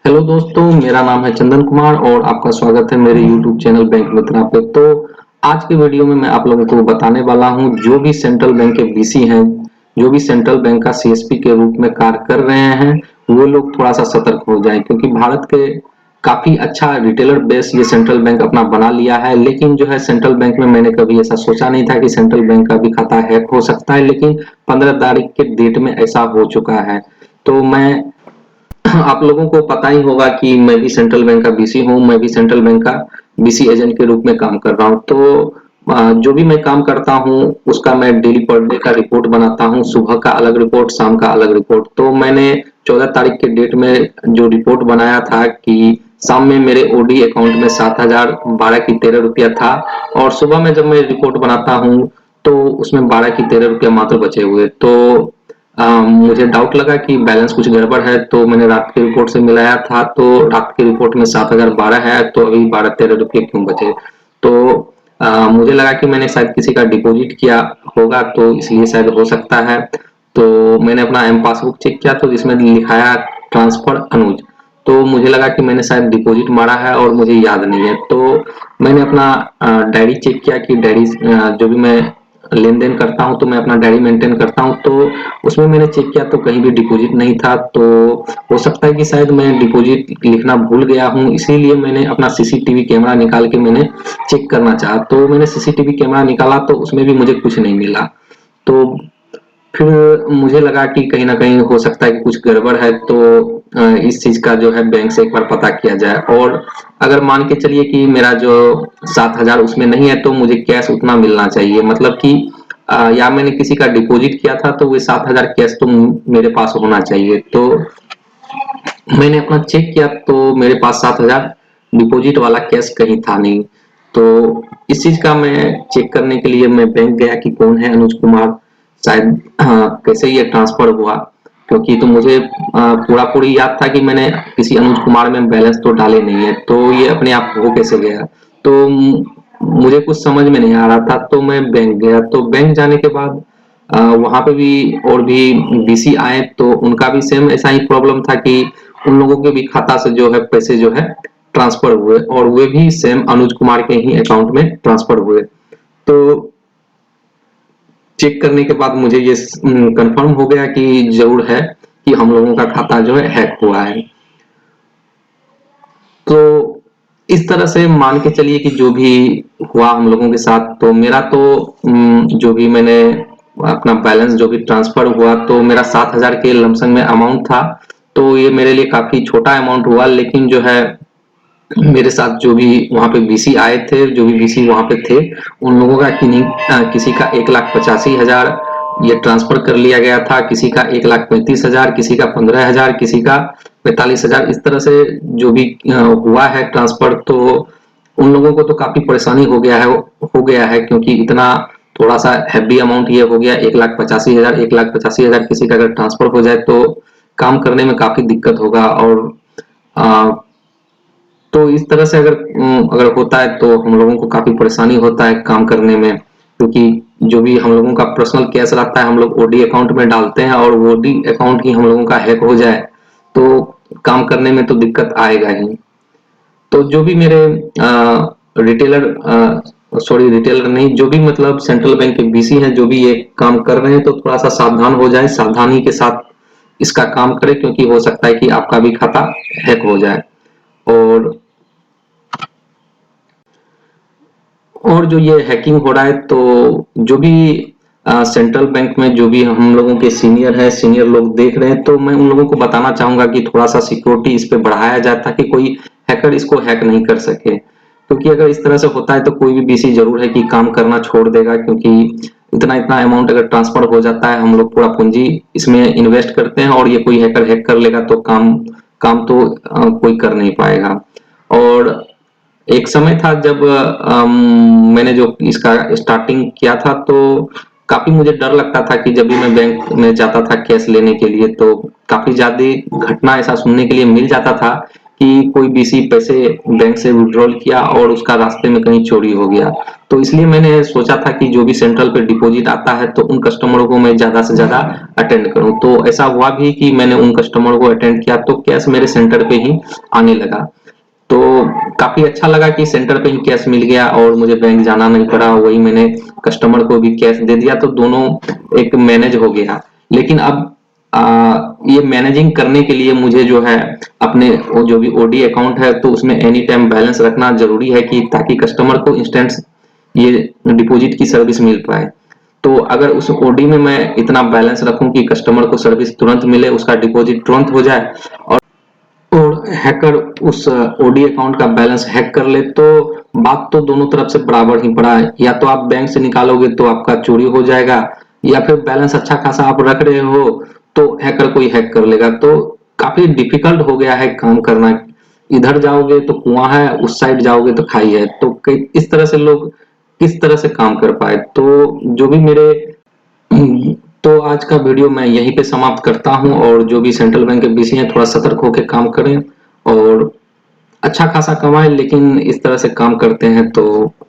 Hello दोस्तों, मेरा नाम है चंदन कुमार और आपका स्वागत है मेरे YouTube चैनल बैंक मित्रा पे। तो आज के वीडियो में मैं आप लोगों को बताने वाला हूं, जो भी सेंट्रल बैंक के बीसी हैं, जो भी सेंट्रल बैंक का सीएसपी के रूप में कार्य कर रहे हैं, वो लोग थोड़ा सा सतर्क हो जाएं, क्योंकि भारत के काफी अच्छा रिटेलर बेस ये सेंट्रल बैंक अपना बना लिया है। लेकिन जो है सेंट्रल बैंक में मैंने कभी ऐसा सोचा नहीं था कि सेंट्रल बैंक का भी खाता हैक हो सकता है, लेकिन 15 तारीख के डेट में ऐसा हो चुका है। तो मैं आप लोगों को पता ही होगा कि मैं भी सेंट्रल बैंक का बीसी हूँ। मैं भी सेंट्रल बैंक का बीसी एजेंट के रूप में काम कर रहा हूँ। तो जो भी मैं काम करता हूँ उसका मैं डेली पर डे का रिपोर्ट बनाता हूँ। सुबह का अलग रिपोर्ट, शाम का अलग रिपोर्ट। तो मैंने 14 तारीख के डेट में जो रिपोर्ट बनाया था कि शाम में मेरे ओडी अकाउंट में 7,012 की 13 रुपया था, और सुबह में जब मैं रिपोर्ट बनाता हूँ तो उसमें 12 की 13 रुपया मात्र बचे हुए। तो मुझे डाउट लगा कि बैलेंस कुछ गड़बड़ है, तो मैंने रात की रिपोर्ट से मिलाया था, तो रात की रिपोर्ट में 7,012 है, तो अभी 12-13 रुपये क्यों बचे। तो मुझे लगा कि मैंने शायद किसी का डिपॉजिट किया होगा, तो इसलिए शायद हो सकता है। तो मैंने अपना एम पासबुक चेक किया, तो जिसमें लिखाया ट्रांसफर अनुज। तो मुझे लगा कि मैंने शायद डिपॉजिट मारा है और मुझे याद नहीं है। तो मैंने अपना डायरी चेक किया कि डायरी जो भी मैं लेन देन करता हूँ तो मैं अपना डायरी मेंटेन करता हूँ, तो उसमें मैंने चेक किया तो कहीं भी डिपॉजिट नहीं था। तो हो सकता है कि शायद मैं डिपॉजिट लिखना भूल गया हूँ, इसीलिए मैंने अपना सीसीटीवी कैमरा निकाल के मैंने चेक करना चाहा। तो मैंने सीसीटीवी कैमरा निकाला तो उसमें भी मुझे कुछ नहीं मिला। तो फिर मुझे लगा कि कहीं ना कहीं हो सकता है कि कुछ गड़बड़ है। तो इस चीज का जो है बैंक से एक बार पता किया जाए, और अगर मान के चलिए कि मेरा जो 7,000 उसमें नहीं है तो मुझे कैश उतना मिलना चाहिए। मतलब कि या मैंने किसी का डिपॉजिट किया था तो वो 7,000 कैश तो मेरे पास होना चाहिए। तो मैंने अपना चेक किया तो मेरे पास 7,000 डिपॉजिट वाला कैश कहीं था नहीं। तो इस चीज का मैं चेक करने के लिए मैं बैंक गया कि कौन है अनुज कुमार, शायद कैसे ये ट्रांसफर हुआ। क्योंकि तो मुझे पूरा पूरी याद था कि मैंने किसी अनुज कुमार में बैलेंस तो डाले नहीं है, तो ये अपने आप हो कैसे गया। तो मुझे कुछ समझ में नहीं आ रहा था। तो मैं बैंक गया, तो बैंक जाने के बाद वहां पे भी और भी बीसी आए, तो उनका भी सेम ऐसा ही प्रॉब्लम था कि उन लोगों के भी खाता से जो है पैसे जो है ट्रांसफर हुए, और वे भी सेम अनुज कुमार के ही अकाउंट में ट्रांसफर हुए। तो चेक करने के बाद मुझे ये कंफर्म हो गया कि जरूर है कि हम लोगों का खाता जो है हैक हुआ है। तो इस तरह से मान के चलिए कि जो भी हुआ हम लोगों के साथ, तो मेरा तो जो भी मैंने अपना बैलेंस जो भी ट्रांसफर हुआ, तो मेरा 7,000 के लमसम में अमाउंट था। तो ये मेरे लिए काफी छोटा अमाउंट हुआ, लेकिन जो है मेरे साथ जो भी वहां पे बीसी आए थे, जो भी बीसी वहां पे थे, उन लोगों का किसी का 1,85,000 ये ट्रांसफर कर लिया गया था, किसी का 1,35,000, किसी का 15,000, किसी का 45,000। इस तरह से जो भी हुआ है ट्रांसफर, तो उन लोगों को तो काफी परेशानी हो गया है, क्योंकि इतना थोड़ा सा हैवी अमाउंट ये हो गया। 1,85,000, 1,85,000 किसी का अगर ट्रांसफर हो जाए तो काम करने में काफी दिक्कत होगा। और आ, तो इस तरह से अगर होता है तो हम लोगों को काफी परेशानी होता है काम करने में, क्योंकि जो भी हम लोगों का पर्सनल कैश रहता है हम लोग ओडी अकाउंट में डालते हैं, और वो ओडी अकाउंट ही हम लोगों का हैक हो जाए तो काम करने में तो दिक्कत आएगा ही। तो जो भी मेरे रिटेलर सॉरी रिटेलर नहीं, जो भी मतलब सेंट्रल बैंक के बीसी हैं, जो भी ये काम कर रहे हैं, तो थोड़ा सा सावधान हो जाए, सावधानी के साथ इसका काम करें, क्योंकि हो सकता है कि आपका भी खाता हैक हो जाए। और जो ये हैकिंग हो रहा है, तो जो भी सेंट्रल बैंक में जो भी हम लोगों के सीनियर हैं, सीनियर लोग देख रहे हैं, तो मैं उन लोगों को बताना चाहूंगा कि थोड़ा सा सिक्योरिटी इस पे बढ़ाया जाए, ताकि कोई हैकर इसको हैक नहीं कर सके। क्योंकि अगर इस तरह से होता है तो कोई भी बीसी जरूर है कि काम करना छोड़ देगा, क्योंकि इतना इतना अमाउंट अगर ट्रांसफर हो जाता है, हम लोग पूरा पूंजी इसमें इन्वेस्ट करते हैं, और ये कोई हैकर हैक कर लेगा तो काम काम तो कोई कर नहीं पाएगा। और एक समय था जब मैंने जो इसका स्टार्टिंग किया था, तो काफी मुझे डर लगता था कि जब भी मैं बैंक में जाता था कैश लेने के लिए, तो काफी ज्यादा घटना ऐसा सुनने के लिए मिल जाता था कि कोई बीसी पैसे बैंक से विड्रॉल किया और उसका रास्ते में कहीं चोरी हो गया। तो इसलिए मैंने सोचा था कि जो भी सेंट्रल पे डिपॉजिट आता है तो उन कस्टमरों को मैं ज्यादा से ज्यादा अटेंड करूं। तो ऐसा हुआ भी कि मैंने उन कस्टमरों को अटेंड किया तो कैश मेरे सेंटर पे ही आने लगा। तो काफी अच्छा लगा कि सेंटर पे ही कैश मिल गया और मुझे बैंक जाना नहीं पड़ा, वही मैंने कस्टमर को भी कैश दे दिया तो दोनों एक मैनेज हो गया। लेकिन अब ये मैनेजिंग करने के लिए मुझे जो है अपने वो जो भी ओडी अकाउंट है तो उसमें एनी टाइम बैलेंस रखना जरूरी है कि ताकि कस्टमर को इंस्टेंट ये डिपॉजिट की सर्विस मिल पाए। तो अगर उस ओडी में मैं इतना बैलेंस रखूं कि कस्टमर को सर्विस तुरंत मिले, उसका डिपॉजिट तुरंत हो जाए और हैकर उस ओडी अकाउंट का बैलेंस हैक कर ले तो बात तो दोनों तरफ से बराबर ही पड़ा है। या तो आप बैंक से निकालोगे तो आपका चोरी हो जाएगा, या फिर बैलेंस अच्छा खासा आप रख रहे हो तो हैकर कोई हैक कर लेगा। तो काफी डिफिकल्ट हो गया है काम करना। इधर जाओगे तो कुआं है, उस साइड जाओगे तो खाई है। तो इस तरह से लोग किस तरह से काम कर पाए। तो जो भी मेरे तो आज का वीडियो मैं यहीं पे समाप्त करता हूं और जो भी सेंट्रल बैंक के बीसी हैं थोड़ा सतर्क होकर काम करें और अच्छा खासा कमाएं। लेकिन इस तरह से काम करते हैं तो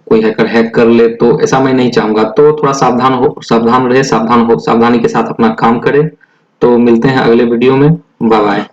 कोई हैकर हैक कर ले तो ऐसा मैं नहीं चाहूंगा। तो थोड़ा सावधान रहे, सावधानी के साथ अपना काम करें। तो मिलते हैं अगले वीडियो में। Bye bye.